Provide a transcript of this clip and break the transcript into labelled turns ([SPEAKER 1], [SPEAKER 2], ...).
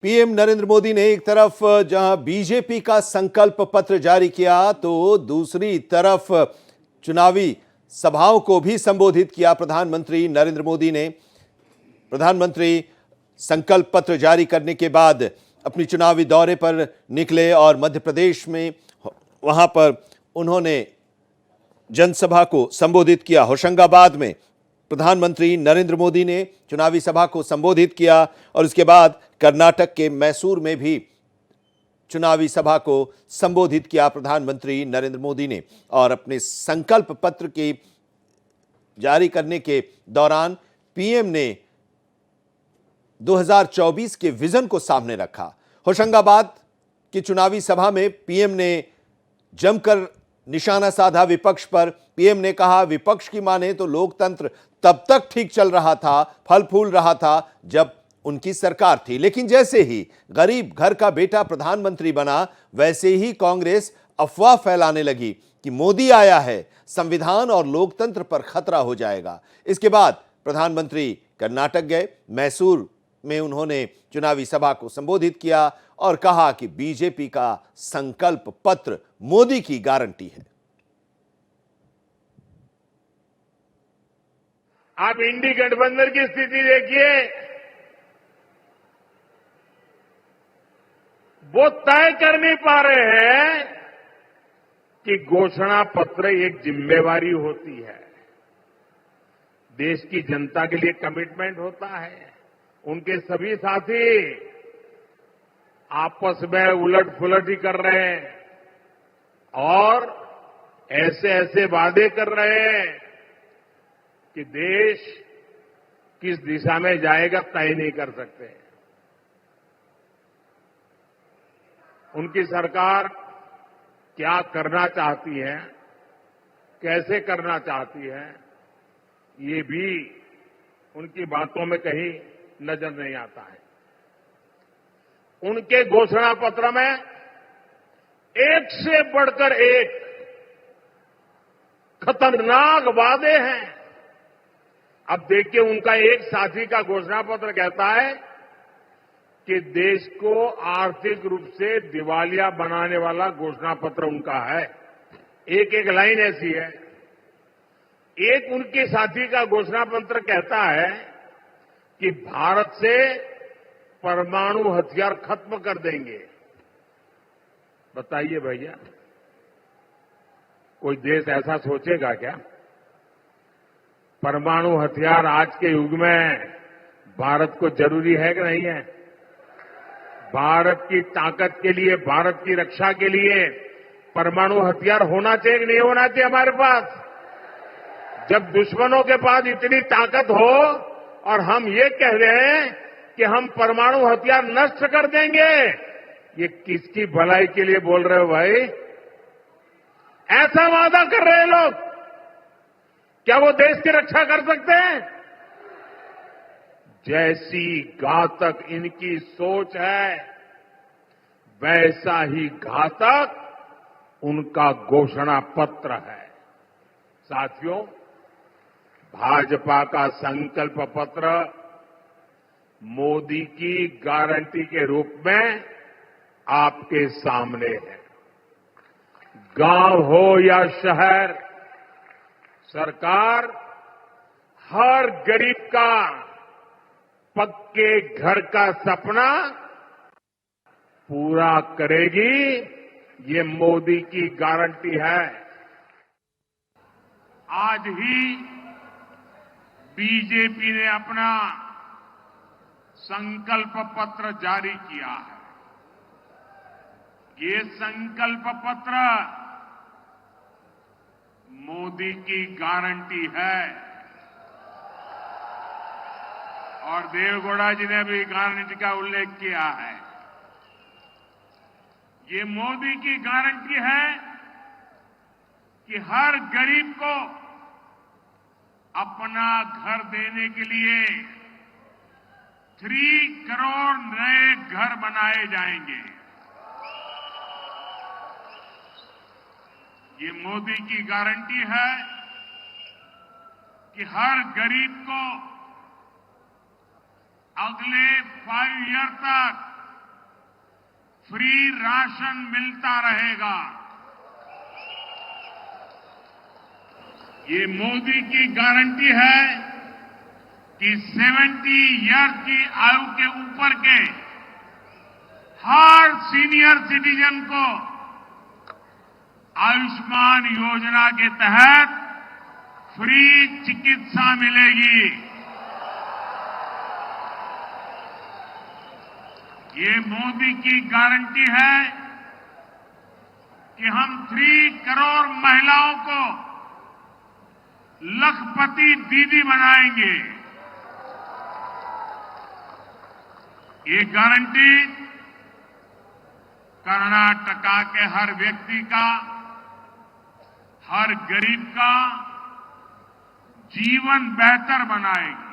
[SPEAKER 1] PM Narendra Modi ने एक तरफ जहां बीजेपी का संकल्प पत्र जारी किया तो दूसरी तरफ चुनावी सभाओं को भी संबोधित किया। प्रधानमंत्री नरेंद्र मोदी ने प्रधानमंत्री संकल्प पत्र जारी करने के बाद अपनी चुनावी दौरे पर निकले और मध्य प्रदेश में वहां पर उन्होंने जनसभा को संबोधित किया। होशंगाबाद में प्रधानमंत्री नरेंद्र मोदी ने चुनावी सभा को संबोधित किया और उसके बाद कर्नाटक के मैसूर में भी चुनावी सभा को संबोधित किया प्रधानमंत्री नरेंद्र मोदी ने। और अपने संकल्प पत्र की जारी करने के दौरान पीएम ने 2024 के विजन को सामने रखा। होशंगाबाद की चुनावी सभा में पीएम ने जमकर निशाना साधा विपक्ष पर। पीएम ने कहा, विपक्ष की माने तो लोकतंत्र तब तक ठीक चल रहा था, फल फूल रहा था जब उनकी सरकार थी, लेकिन जैसे ही गरीब घर का बेटा प्रधानमंत्री बना वैसे ही कांग्रेस अफवाह फैलाने लगी कि मोदी आया है, संविधान और लोकतंत्र पर खतरा हो जाएगा। इसके बाद प्रधानमंत्री कर्नाटक गए। मैसूर में उन्होंने चुनावी सभा को संबोधित किया और कहा कि बीजेपी का संकल्प पत्र मोदी की गारंटी है।
[SPEAKER 2] आप इंडी गठबंधन की स्थिति देखिए, वो तय कर नहीं पा रहे हैं कि घोषणा पत्र एक जिम्मेवारी होती है, देश की जनता के लिए कमिटमेंट होता है। उनके सभी साथी आपस में उलट पुलट ही कर रहे हैं और ऐसे ऐसे वादे कर रहे हैं कि देश किस दिशा में जाएगा तय नहीं कर सकते। उनकी सरकार क्या करना चाहती है, कैसे करना चाहती है, ये भी उनकी बातों में कहीं नजर नहीं आता है। उनके घोषणा पत्र में एक से बढ़कर एक खतरनाक वादे हैं। अब देखिए, उनका एक साथी का घोषणा पत्र कहता है कि देश को आर्थिक रूप से दिवालिया बनाने वाला घोषणा पत्र उनका है। एक एक लाइन ऐसी है। एक उनके साथी का घोषणा पत्र कहता है कि भारत से परमाणु हथियार खत्म कर देंगे। बताइए भैया, कोई देश ऐसा सोचेगा क्या? परमाणु हथियार आज के युग में भारत को जरूरी है कि नहीं है? भारत की ताकत के लिए, भारत की रक्षा के लिए परमाणु हथियार होना चाहिए कि नहीं होना चाहिए हमारे पास? जब दुश्मनों के पास इतनी ताकत हो और हम ये कह रहे हैं कि हम परमाणु हथियार नष्ट कर देंगे, ये किसकी भलाई के लिए बोल रहे हो भाई? ऐसा वादा कर रहे हैं लोग, क्या वो देश की रक्षा कर सकते हैं? जैसी घातक इनकी सोच है, वैसा ही घातक उनका घोषणा पत्र है। साथियों, भाजपा का संकल्प पत्र मोदी की गारंटी के रूप में आपके सामने है। गांव हो या शहर, सरकार हर गरीब का पक्के घर का सपना पूरा करेगी, ये मोदी की गारंटी है। आज ही बीजेपी ने अपना संकल्प पत्र जारी किया है। ये संकल्प पत्र मोदी की गारंटी है और देवगौड़ा जी ने भी गारंटी का उल्लेख किया है। ये मोदी की गारंटी है कि हर गरीब को अपना घर देने के लिए 3 करोड़ नए घर बनाए जाएंगे। ये मोदी की गारंटी है कि हर गरीब को अगले 5 ईयर तक फ्री राशन मिलता रहेगा। ये मोदी की गारंटी है कि 70 ईयर की आयु के ऊपर के हर सीनियर सिटीजन को आयुष्मान योजना के तहत फ्री चिकित्सा मिलेगी। ये मोदी की गारंटी है कि हम 3 करोड़ महिलाओं को लखपति दीदी बनाएंगे। ये गारंटी कर्नाटका के हर व्यक्ति का, हर गरीब का जीवन बेहतर बनाएगी।